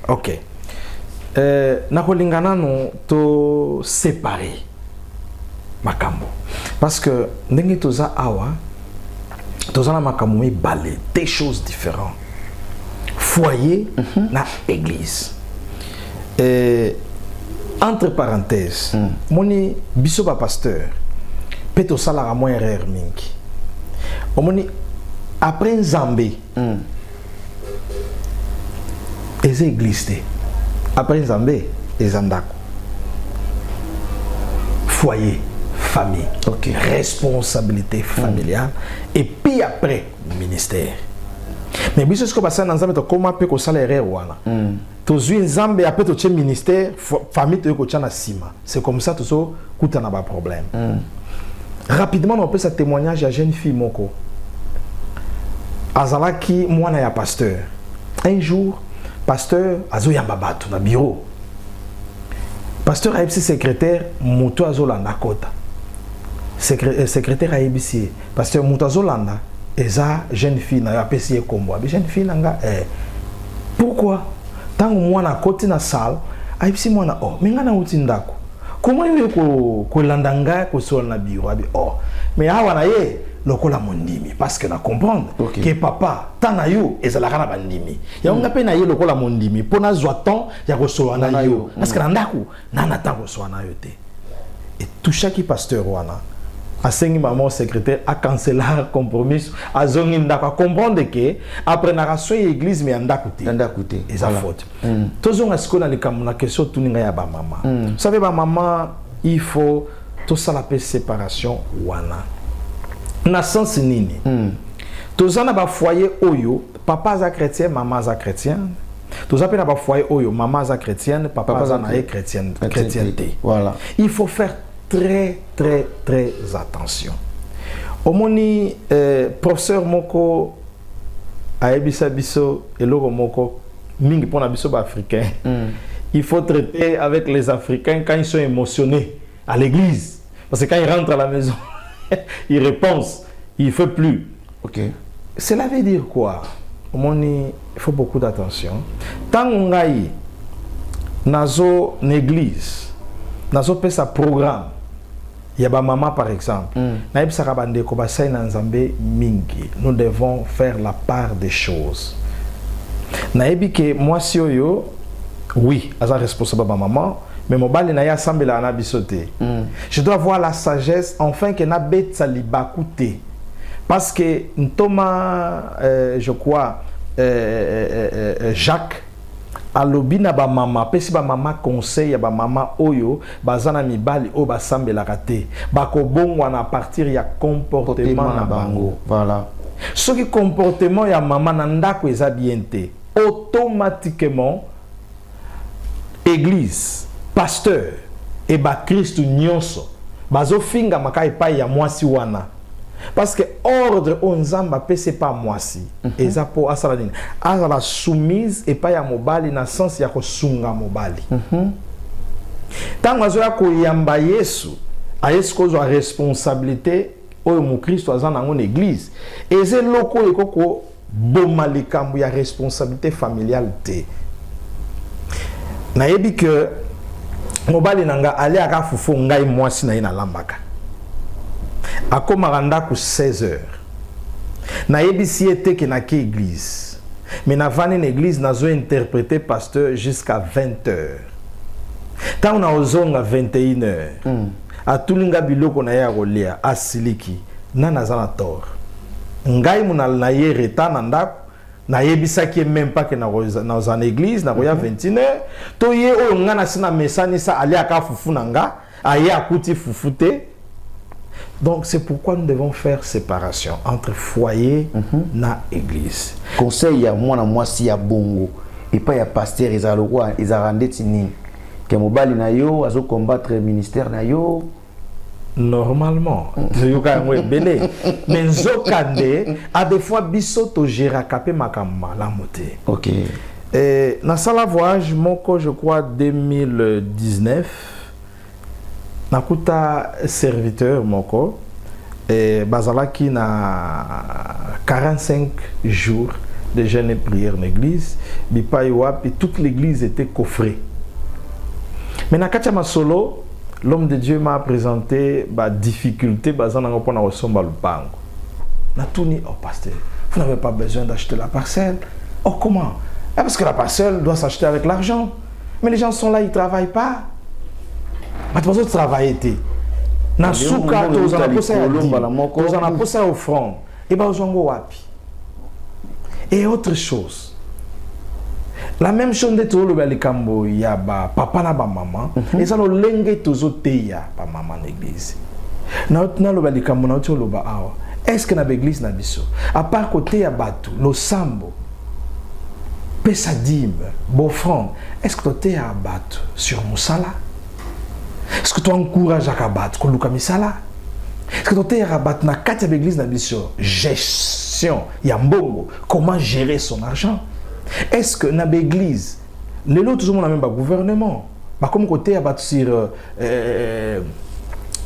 ok nakolingana no to séparer makambo parce que ndenge toza awa toza na makambo mibale des choses différentes foyer na église entre parenthèses moni biso ba pasteur pe tosalaka mo erreur mingi omoni après Nzambe les églises après Nzambe les andako foyer famille responsabilité familiale et puis après ministère mais biso ce que passe dans Nzambe to comment peut ko sala erreur wana to zui Nzambe après to tche ministère famille to ko tchana sima c'est comme ça tout ça kuta na ba problème rapidement on peut ce témoignage à jeune fille moko azalaki mwana ya pasteur un jour pasteur azoyamba bato na bureau pasteur aibisi secrétaire moto azolanda kota secrétaire aibisi pasteur moto azolanda eza jeune fille na apesi ekombo abi jeune fille nanga pourquoi tango mwana koti na salle aibisi mwana minga na uti ndako comment il ko landa nga ko sol na bureau abi mais awa na ye lokola mondimi parce que na comprendre que papa tana yo ezalaka na bandimi ya nga pe na ye lokola mondimi pona zwa temps ya ko so na yo parce que ndako nana ta ko so na yo te et tout chaque pasteur wana asengi maman secrétaire a canceller compromis azongi ndako comprendre que après narration église mais ndako te eza faute tozonga sikola na likamuna question tuninga ya ba mama vous savez ba mama il faut tout ça la séparation wana na sens nini tozana ba foyer oyo papa za chrétien maman za chrétienne tozapena ba foyer oyo maman za chrétienne papa za na chrétienté voilà il faut faire très attention omoni professeur moko aebisa biso eloko moko mingi pona biso ba africain il faut traiter avec les africains quand ils sont émotionnés à l'église parce que quand ils rentrent à la maison il repense, il ne fait plus. Cela veut dire quoi? Il faut beaucoup d'attention. Tant qu'on a dans l'église, dans un programme, il y a ma maman par exemple, nous devons faire la part des choses. Moi, si oui, je suis responsable de ma maman. Mais mon bal n'a semblé à bisoté. Je dois avoir la sagesse enfin que na bête ça libakoute parce que Thomas je crois Jacques alobi na ba mama pesi ba mama conseil ya ba mama oyo bazana mibali o ba sambela raté ba ko bongwa na partir ya comportement na bango voilà ce qui comportement ya mama na ndako eza bien te automatiquement église pasteur et ba Christ nyonso bazo finga makai pa ya mwasi wana parce que ordre onzamba pese pas mwasi eza po asala nini azala soumise et pa ya mobali na sens ya ko sunga mobali tango azo ya ko yamba Yesu a Yesu ko zo responsabilité oyo mu Christ azana ngone église eze loko ekoko boma likambo ya responsabilité familiale te na yebi que mobali nanga ali aka fufu ngai mwasi na ye na lambaka akoma ndako 16h na yebisi ete ke na ki église mais na vani na église nazo interpréter pasteur jusqu'à 20h tant na ozonga 21h atulinga biloko na ya rolia asiliki na nazana tor ngai munal na ye reta na ndako na yebisa ki même pas que na en église na roya 21h to ye o ngana sina mesani sa ali aka fufu nanga aye akuti fufute Donc c'est pourquoi nous devons faire séparation entre foyer na église. Conseil à moi si ya bongo et pas ya pasteur ezalokwa ezarande tini que mobali na yo azo combattre ministère na yo normalement mais nzokande a des fois biso to gera capé makamba la moté. OK. Na sala voyage moko je crois 2019 nakuta serviteur moko bazalaki na 45 jours de jeûne et prière en église bipai wapi toute l'église était coffrée. Mais na kacha masolo l'homme de Dieu m'a présenté ba difficulté bazana pona osomba lupango. Na tuni oh pasteur, vous n'avez pas besoin d'acheter la parcelle. Oh comment? Parce que la parcelle doit s'acheter avec l'argent. Mais les gens sont là, ils travaillent pas. Mais tu vas travailler na souka tozana posa offrande et ba ozongo wapi. Et autre chose. La même chose de tout le balikambo ya ba papa na ba maman et ça le lenge tozo teya ba maman l'église. Na le balikambo na to lo ba awa. Est-ce que na l'église na biso à part côté ya batu lo sambo pesa dîme bofrande est-ce que tu es à batu sur musala? Est-ce que tu encourages à battre ko luka misala? Est-ce que tu es à battre na kati ya l'église na biso gestion ya mbongo comment gérer son argent? Est-ce que dans l'église, les autres, tout le monde a même pas gouvernement. Pas comme côté à battre sur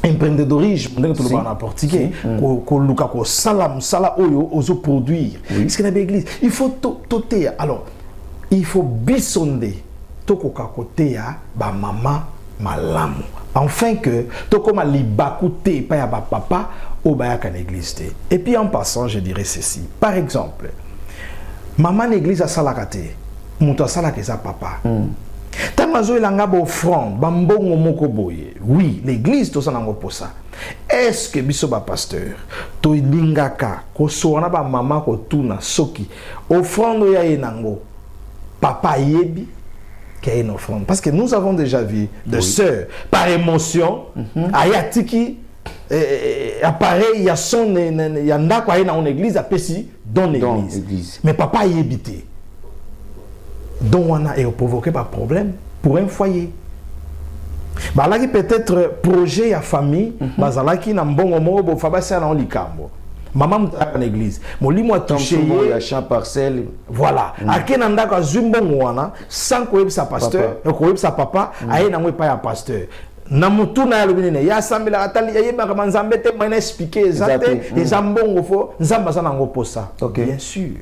empreneurisme, on tout le monde en portugais, qu'on sala oyo oso produire. Est-ce que dans l'église, il faut toter. Alors, il faut bisonder toko côté à ba maman malamu. Enfin que toko ma libakoute pas ya ba papa au ba ya l'église. Et puis en passant, je dirais ceci. Par exemple, maman l'église a salakate, muto salaka sa papa. Tamazo elanga bo offrande, bambongo moko boye. Oui, l'église to sanango posa. Est-ce que biso ba pasteur to lingaka ko soana ba mama ko tuna soki offrande ya enango papa yebi qui est une offrande parce que nous avons déjà vu de sœurs par émotion ayatiki appareil il y a son il y a ndako aye na on église apesi dans l'église mais papa y habité donc on a provoqué par problème pour un foyer bah là qui peut-être projet à famille bah là qui na mbongo mo bo fabasa na likambo maman en église moli moi touché ya champ parcelle voilà akena ndako azumbongo wana sans ko sa pasteur ko sa papa aye na ngwe pa ya pasteur na mutu na lobine ya sambela atali ya yeba kama nzambe te mwana expliquer ezate ezambongo fo nzamba sana ngoposa bien sûr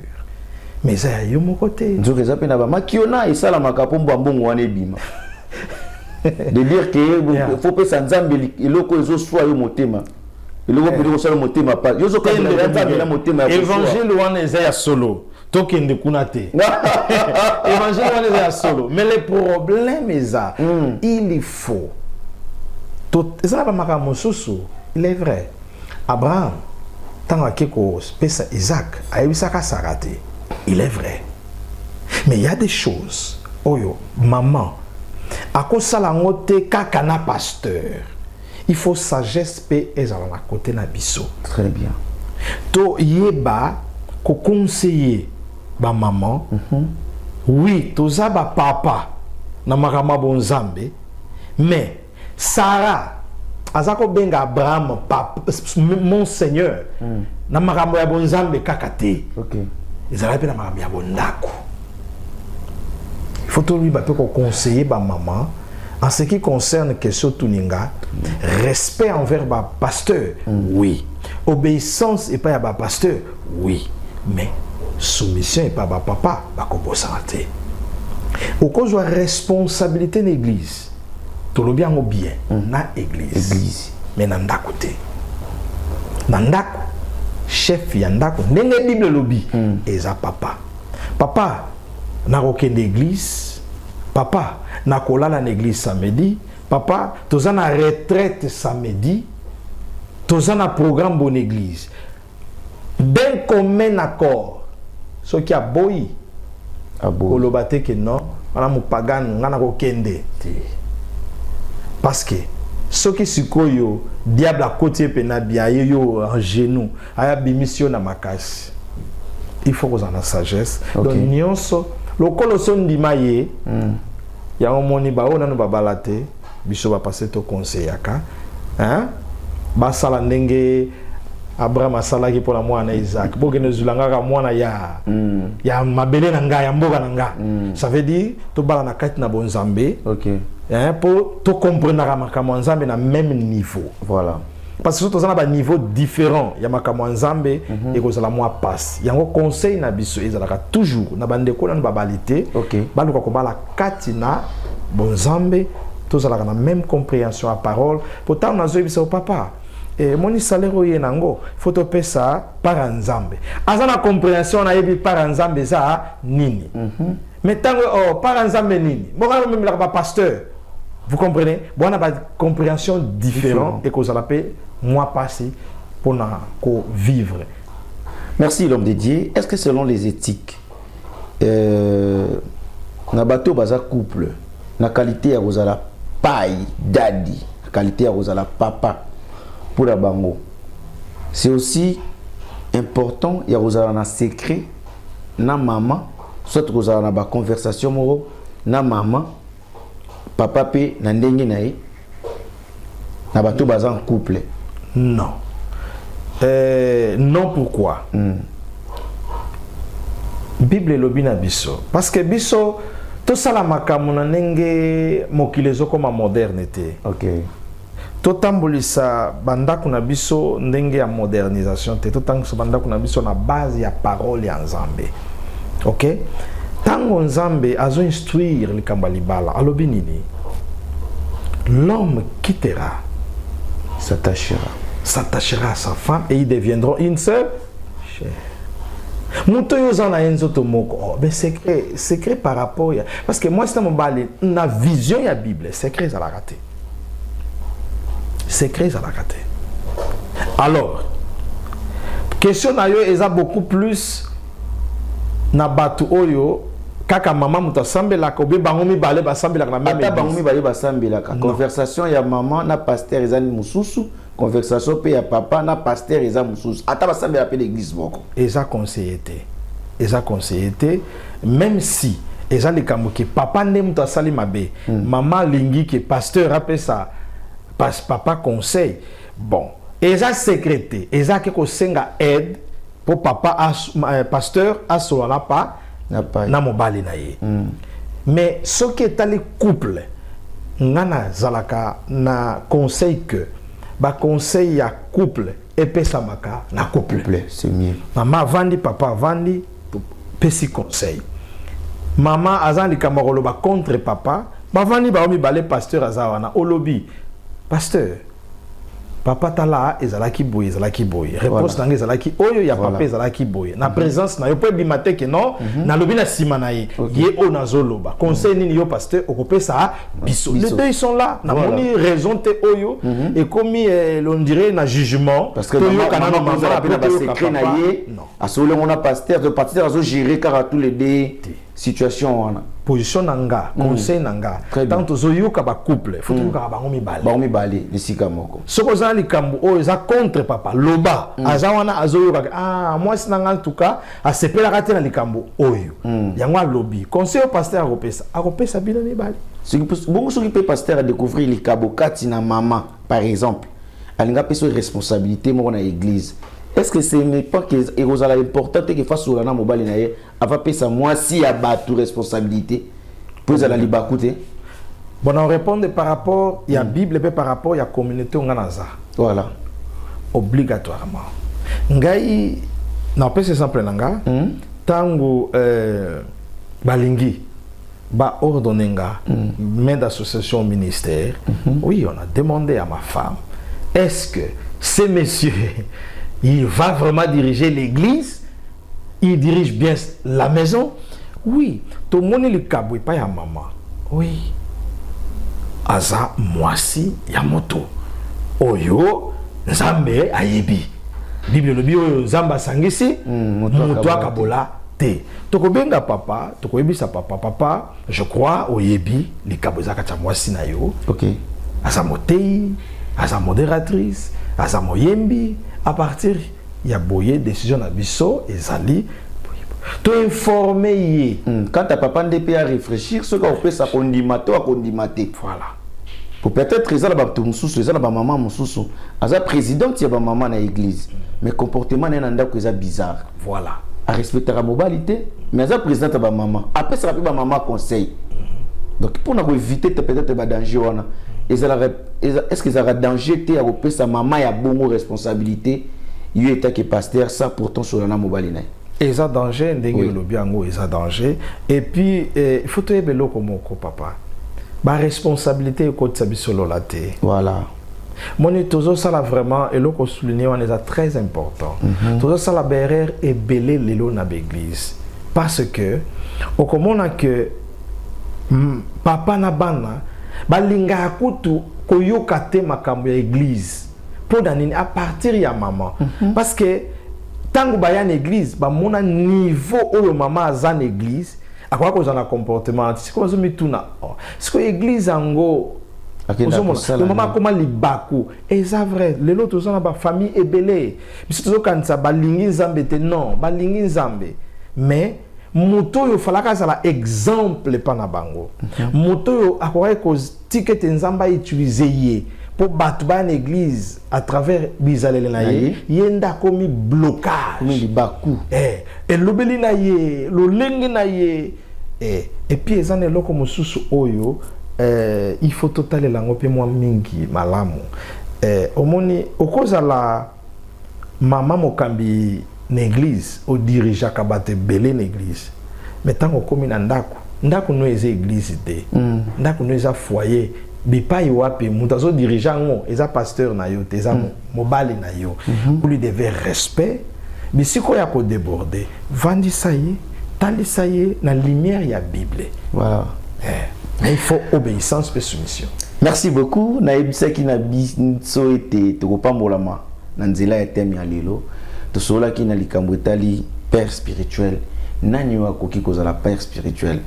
mais ça yo mon côté nzoke zape na ba makiona esala makapombo ambongo wana ebima de dire que faut pas nzambe eloko ezo swa yo motema eloko pili sala motema pa yo zo kamela nzambe na motema évangile wana ezaya solo tokende kuna te évangile wana ezaya solo mais le problème est ça il faut ça va marquer mon soso il est vrai Abraham tant que quelque pesa Isaac a eu ça s'arrêter il est vrai mais il y a des choses oyo maman à cause ça la ngote kakana pasteur il faut sagesse pe ezala na côté na biso très bien to yeba ko conseiller ba maman oui toza ba papa na makama bonzambe mais Sarah azako benga Abraham papa mon Seigneur na makambo ya bonzambe kakate OK ezala pe na makambo ya bondako il faut tout lui ba ko conseiller ba maman en ce qui concerne question tuninga respect envers ba pasteur oui obéissance et pas ya ba pasteur oui mais soumission et pas ba papa ba ko bosante au cause de responsabilité de l'église tout le bien na église mais na ndako te na ndako chef ya ndako ndenge bible lobi eza papa na kokende église papa na kolala na église samedi papa toza na retraite samedi toza na programme bon église d'un commun accord ce qui a boyi koloba te que non wana mupagano ngana kokende te parce que ce qui sikoyo diable à côté pena bien yo en genou aya bimission na makasi. Il faut qu'on ait la sagesse. Donc nyonso lokolo son dimaye ya omoni ba ona no babalate biso ba passer to conseil aka hein ba sala ndenge Abraham asalaki pour la mwana Isaac. Bokene zulanga mwana ya mabele na nga ya mboka na nga. Ça veut dire to bala na kati na bonzambe. OK. Hein pour to comprendre na makambo nzambe na même niveau. Voilà. Parce que tout ça na ba niveau différent ya makambo nzambe et ko zala moi passe. Yango conseil na biso ezalaka toujours na bandeko na babalite. OK. Baluka ko bala kati na bonzambe to zala na même compréhension à parole. Pourtant na zo biso papa. Et mon salaire est nango, faut te payer ça par ensemble. Azana compréhension na yebi par ensemble ça nini. Mais tant que par ensemble nini. Bon même la pasteur. Vous comprenez? Bon on a pas compréhension différente et qu'on l'appelle moi passé pour na vivre. Merci l'homme de Dieu. Est-ce que selon les éthiques na bateau baza couple, na qualité ya kozala paille daddy, na qualité ya kozala papa pour la bango, c'est aussi important ya kozala na secret na maman, soit kozala na ba conversation moro na maman papa pe na ndenge na ye na bato baza en couple. Non. Non, pourquoi? Bible lobi na biso parce que biso to sala makambo na ndenge mokili ezokoma modernité. OK. Totambolisa bandako na biso ndenge ya modernisation te totambolisa bandako na biso na base ya parole ya Nzambe. OK? Tango Nzambe azo instruire likambo libala alobi nini? L'homme quittera, s'attachera à sa femme et ils deviendront une seule chair. Muto yozana enzo tomoko. Ben secret par rapport ya parce que moi c'est mon balé na vision ya Bible, secret ça la raté. Secret ça la raté. Alors, question na yo eza beaucoup plus na batu oyo kaka maman muta sambela ko be bango mibale ba sambela na même ata bango mibale ba sambela ka conversation ya maman na pasteur ezali mususu, conversation pe ya papa na pasteur eza mususu ata ba sambela pe l'église moko eza conseillé même si eza likambo ke papa nde muta sali mabe maman lingi ke pasteur appelle ça papa conseil bon eza secrété eza ke ko senga aide pour papa pasteur asolana pa na mobali na ye. Mais ce qui est allé couple ngana zalaka na conseil que ba conseil ya couple epesa maka na couple c'est mieux. Maman vandi papa vandi pesi conseil. Maman azali kamarolo ba contre papa ba vandi ba omi balé pasteur azawana olobi pasteur papa tala ezalaki boy réponse nanga ezalaki oyo ya papa ezalaki boy na présence na yo pe bimate ke non na lobi na sima na ye ye o nazoloba conseil nini yo pasteur okopesa biso les deux ils sont là na moni raison te oyo et comme on dirait na jugement parce que yo kana na manzala pe na ba secret na ye asolo on a pasteur de pasteur azo gérer car tous les deux situation wana position nanga conseil nanga tant ozoyoka ba couple faut que bango mibale lisika moko soko za likambo o eza contre papa loba azawana azoyoka moi sinanga en tout cas asepela kate na likambo oyo yango lobi conseil au pasteur akopesa bila mibale bongo soki pe pasteur a découvrir likambo kati na maman par exemple alinga peso responsabilité moko na église. Est-ce que ce n'est pas que c'est important que face au mobile naie avant que ça moi si à battre responsabilité pour la libacoute. Bon on répond par rapport il y a Bible et par rapport il y a communauté nganaza. Voilà. Obligatoirement. Ngai na pese simple nanga tango balingi ba ordonnenga main d'association au ministère. Oui, on a demandé à ma femme est-ce que ces messieurs il va vraiment diriger l'église, il dirige bien la maison. Oui, tout le monde est le caboué, pas ya maman. Oui, aza moisi ya moto. Oyo, Nzambe ayebi. Bible le bio Zamba sangisi, moto kabola te. Toko benga papa, toko yebi sa papa, je crois oyebi, li kaboza kacha moisi na yo. OK. aza motei, aza modératrice, aza moyembi, à partir ya boye décision na biso ezali to informer ye. Quand ta papa ndépé à réfléchir ce qu'on fait ça kondimato à kondimaté. Voilà. Pour peut-être ils ont ba mususu, ils ont ba maman mususu, aza président ya ba maman na église. Mais comportement na ndako eza bizarre. Voilà. À respecter la mobilité, mais aza président ya ba maman. Après ça ba maman conseil. Donc pour éviter peut-être ba danger wana. Est-ce qu'ils aura danger te à repérer sa maman ya bongo responsabilité. Il est que pasteur ça pourtant sur la mobilité. Et ça danger ndenge le biango et ça danger et puis il faut te yebelo comme papa. Ba responsabilité ko tsabisolo la te. Voilà. Mon tozo ça là vraiment et le ko souligner on est très important. Tozo ça la berrer et belé lelo na l'église parce que au komona que papa na bana balinga kutu koyoka te makambo ya église pour danini à partir ya maman parce que tango ba ya na église ba mona niveau oyo maman aza na église akwa ko zana comportement siko zo mituna siko église ango le maman comment libaku et ça vrai le lot zo na ba famille ebelé biso zo kanisa balingi nzambe te non balingi nzambe mais moto yo falaka zala exemple pa na bango moto yo akwa ko ticket nzamba utiliser ye pour battre une église à travers bizalele na ye yenda komi blocage komi libaku et lobeli na ye lo lengi na ye et puis ezane loko mususu oyo il faut totaler lango pe moi mingi malamu omoni okoza la mama mokambi na église au dirigeant kabate belé na église mais tant komi na ndako no eza église te ndako no eza foyer bipai wapi mutazo dirigeant ngo eza pasteur na yo te eza mobali na yo pour lui devait respect bisiko ya ko déborder vandisa ye talisa ye na lumière ya bible. Voilà. Mais il faut obéissance et soumission. Merci beaucoup na ebisa ki na biso ete tokopambolama na nzela ya teme ya lelo to sola ki na likambo etali père spirituel nani wakoki kozala père spirituel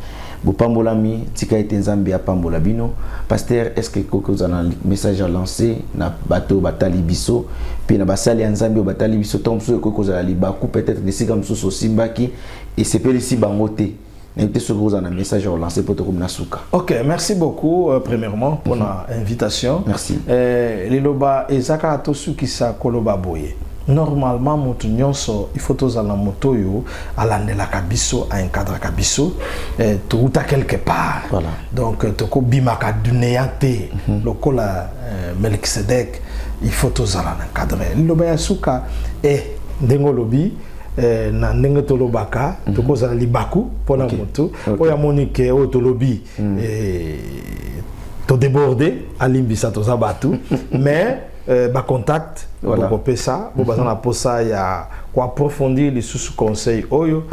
bopambolami tika ete nzambe apambola bino. Pasteur, est-ce que vous avez un message à lancer na bateau batali biso puis na basali nzambe batali biso tomso ko kozala libaku peut-être des comme so simbaki et c'est pas ici bangote n'était ce que vous avez un message à lancer pour te comme nasuka. OK, merci beaucoup premièrement pour l'invitation. Merci. Liloba ezaka tosu kisa koloba boye. Normalement moto nyonso il faut tozala moto yo alandela kabiso a encadre kabiso touta quelque part. Voilà. Donc toko bimaka dunéate lokola Melkisedek il faut tozala encadrer loba ya suka ndengo lobi na ndenge tolobaka toko zala libaku pona moto oya monike o tolobi to déborder alimbisa to zabatu mais ba contact voilà. Pour ça pour bazana posa ya ko approfondir les sous conseils oyo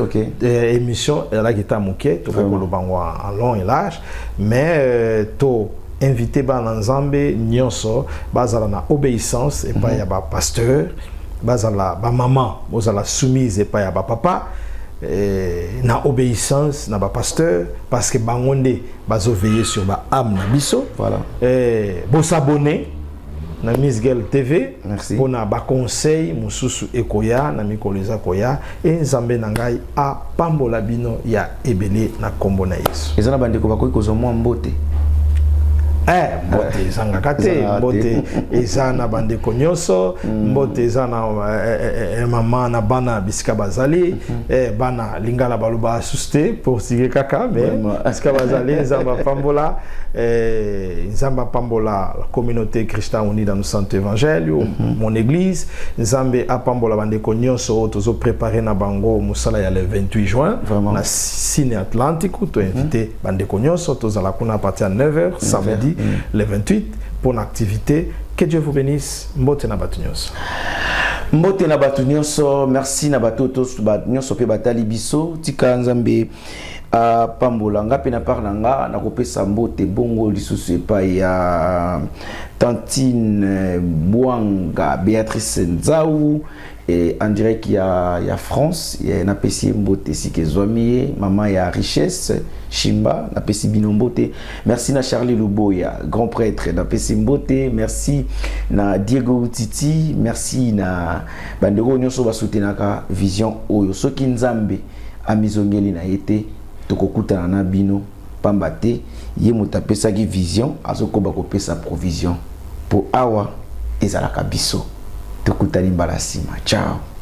émission la kita muke to ko lobangwa en long et large mais to invité ba nzambe nyonso bazala na obéissance et pas ya ba pasteur bazala ba maman bozala soumise et pas ya ba papa na obéissance na ba pasteur parce que bangonde bazo veiller sur ba âme na biso voilà bo s'abonner na Miss Girl TV. Merci. On a ba conseil mususu ekoya na mikoleza koya et nzambe na ngai a pambola bino ya ebele na kombo na Yesu. Ezana bandeko bakoki kozomwa mbote. Mbote ezanga kate mbote ezana bandeko nyonso mbote ezana mama na bana bisika bazali bana lingala baloba asuste pour sige kaka mais bisika bazali nzamba pambola nzamba pambola la communauté chrétienne unie dans le centre évangile mon église nzambe apambola bandeko nyonso tozo préparer na bango musala ya le 28 juin na Cine Atlantique to invité bandeko nyonso tozala kuna à partir de 9h samedi le 28 pour une activité. Que Dieu vous bénisse. Mbote na batu nyonso. Mbote na batu nyonso. Merci na batu tous nyonso pe batali biso. Tika nzambe pambola nga pe na parla nga na kopesa mbote bongo lisusu epa ya Tantine Bouanga, Béatrice Nzaou, et en direct il y a France, il y a Napesi Mbote Sikezwami, maman il y a Richesse, Shimba, Napesi Binombote, merci na Charlie Luboya, grand prêtre, Napesi Mbote, merci na Diego Utiti, merci na Bandego Nyoso Basutenaka Vision Oyo, Soki Nzambe, Amizongeli na Yete, Tokokuta na Bino, Pambate, Ye Mutapesa ki Vision, Azokoba Kopesa Provision, pour Awa, Ezalaka Biso. Tokutani Balasima. Ciao.